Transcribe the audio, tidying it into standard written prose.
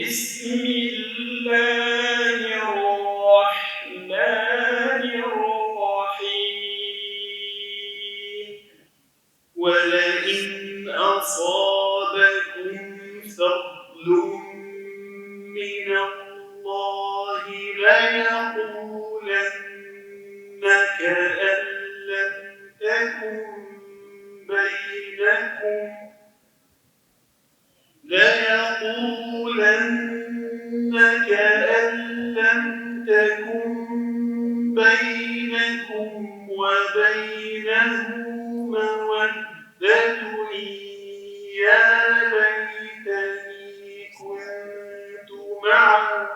بسم الله الرحمن الرحيم ولئن أصابكم فضل من الله ليقولن كأن لم تكن بينكم وبينه مودة يا ليتني كنت معهم